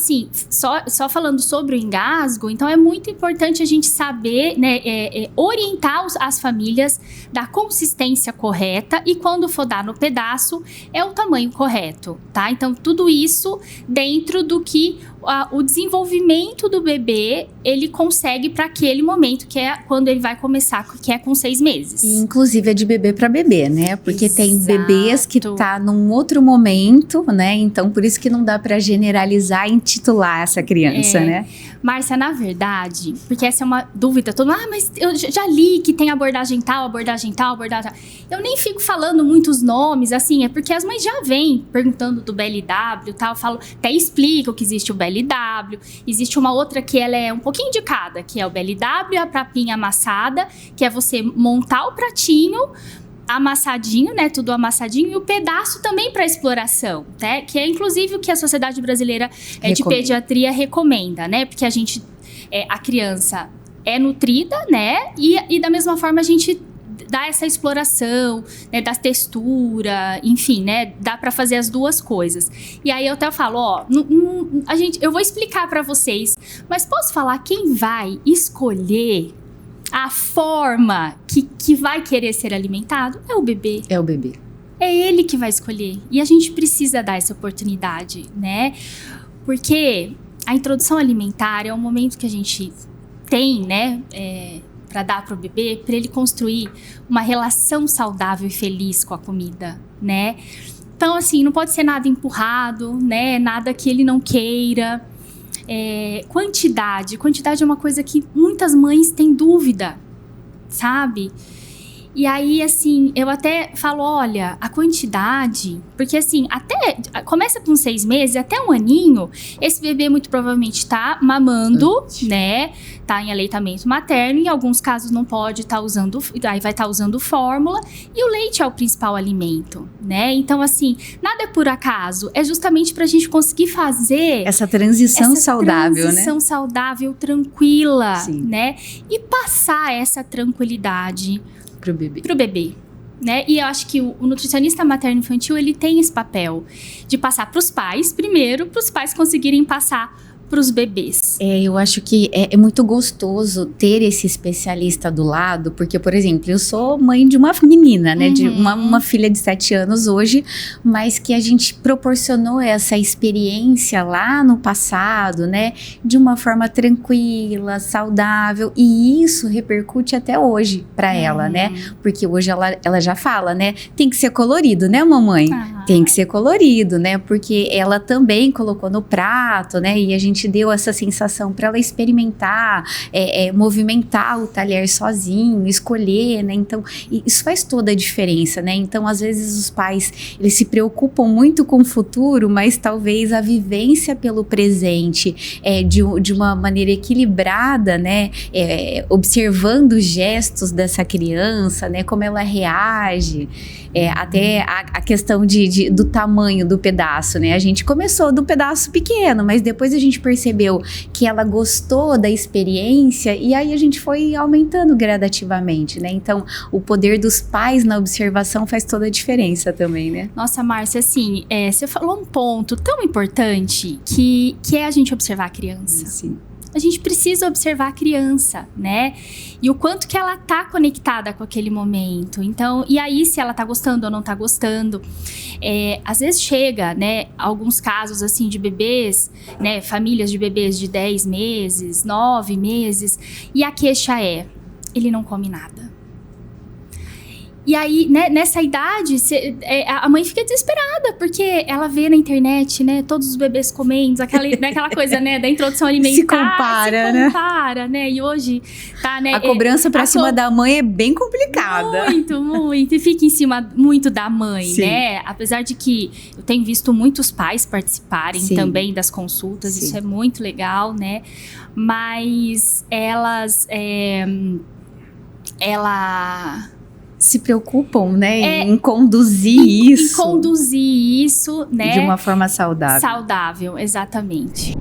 assim, só falando sobre o engasgo, então é muito importante a gente saber, né, orientar as famílias da consistência correta e quando for dar no pedaço, é o tamanho correto, tá? Então, tudo isso dentro do que o desenvolvimento do bebê, ele consegue para aquele momento, que é quando ele vai começar, que é com 6 meses. E, inclusive, é de bebê para bebê, né? Porque Exato. Tem bebês que tá num outro momento, né? Então, por isso que não dá para generalizar e intitular essa criança, né? Márcia, na verdade, porque essa é uma dúvida, todo mundo, mas eu já li que tem abordagem tal, abordagem tal, abordagem tal. Eu nem fico falando muitos nomes, assim, é porque as mães já vêm perguntando do BLW e tal, até explicam que existe o BLW, existe uma outra que ela é um pouquinho de cada, que é o BLW, a papinha amassada, que é você montar o pratinho, amassadinho, né, tudo amassadinho, e o pedaço também para exploração, né, que é inclusive o que a Sociedade Brasileira de Pediatria recomenda, né, porque a criança é nutrida, né, e da mesma forma a gente dá essa exploração, né, da textura, enfim, né, dá para fazer as duas coisas. E aí eu até falo, eu vou explicar para vocês, mas posso falar quem vai escolher a forma que vai querer ser alimentado? É o bebê. É o bebê. É ele que vai escolher. E a gente precisa dar essa oportunidade, né? Porque a introdução alimentar é um momento que a gente tem, né? Para dar para o bebê, para ele construir uma relação saudável e feliz com a comida, né? Então, assim, não pode ser nada empurrado, né? Nada que ele não queira. Quantidade é uma coisa que muitas mães têm dúvida, sabe? E aí, assim, eu até falo, olha, a quantidade, porque assim, até começa com 6 meses, até 1 aninho, esse bebê muito provavelmente tá mamando, né? Tá em aleitamento materno, em alguns casos não pode estar usando, aí vai estar usando fórmula, e o leite é o principal alimento, né? Então, assim, nada é por acaso, é justamente pra gente conseguir fazer essa transição saudável, né? Transição saudável, tranquila, Sim. né? E passar essa tranquilidade pro bebê, né? E eu acho que o nutricionista materno-infantil, ele tem esse papel de passar pros pais, primeiro, pros pais conseguirem passar pros bebês. Eu acho que é muito gostoso ter esse especialista do lado, porque, por exemplo, eu sou mãe de uma menina, né? De uma filha de 7 anos hoje, mas que a gente proporcionou essa experiência lá no passado, né? De uma forma tranquila, saudável, e isso repercute até hoje pra ela, né? Porque hoje ela já fala, né? Tem que ser colorido, né, mamãe? Tem que ser colorido, né? Porque ela também colocou no prato, né? E a gente deu essa sensação para ela experimentar, movimentar o talher sozinho, escolher, né? Então, isso faz toda a diferença, né? Então, às vezes os pais, eles se preocupam muito com o futuro, mas talvez a vivência pelo presente de uma maneira equilibrada, né? Observando os gestos dessa criança, né? Como ela reage, até a questão do tamanho do pedaço, né? A gente começou do pedaço pequeno, mas depois a gente percebeu que ela gostou da experiência e aí a gente foi aumentando gradativamente, né? Então, o poder dos pais na observação faz toda a diferença também, né? Nossa, Márcia, assim, você falou um ponto tão importante que é a gente observar a criança. Sim. A gente precisa observar a criança, né? E o quanto que ela tá conectada com aquele momento. Então, e aí se ela tá gostando ou não tá gostando. Às vezes chega, né, alguns casos assim de bebês, né, famílias de bebês de 10 meses, 9 meses, e a queixa ele não come nada. E aí, né, nessa idade, a mãe fica desesperada, porque ela vê na internet, né, todos os bebês comendo, aquela coisa, né, da introdução alimentar. Se compara, né? E hoje, tá, né? A cobrança pra cima da mãe é bem complicada. Muito. E fica em cima muito da mãe, Sim. né? Apesar de que eu tenho visto muitos pais participarem Sim. também das consultas, Sim. isso é muito legal, né? Mas elas... se preocupam, né, em conduzir isso. Em conduzir isso, né? De uma forma saudável. Saudável, exatamente.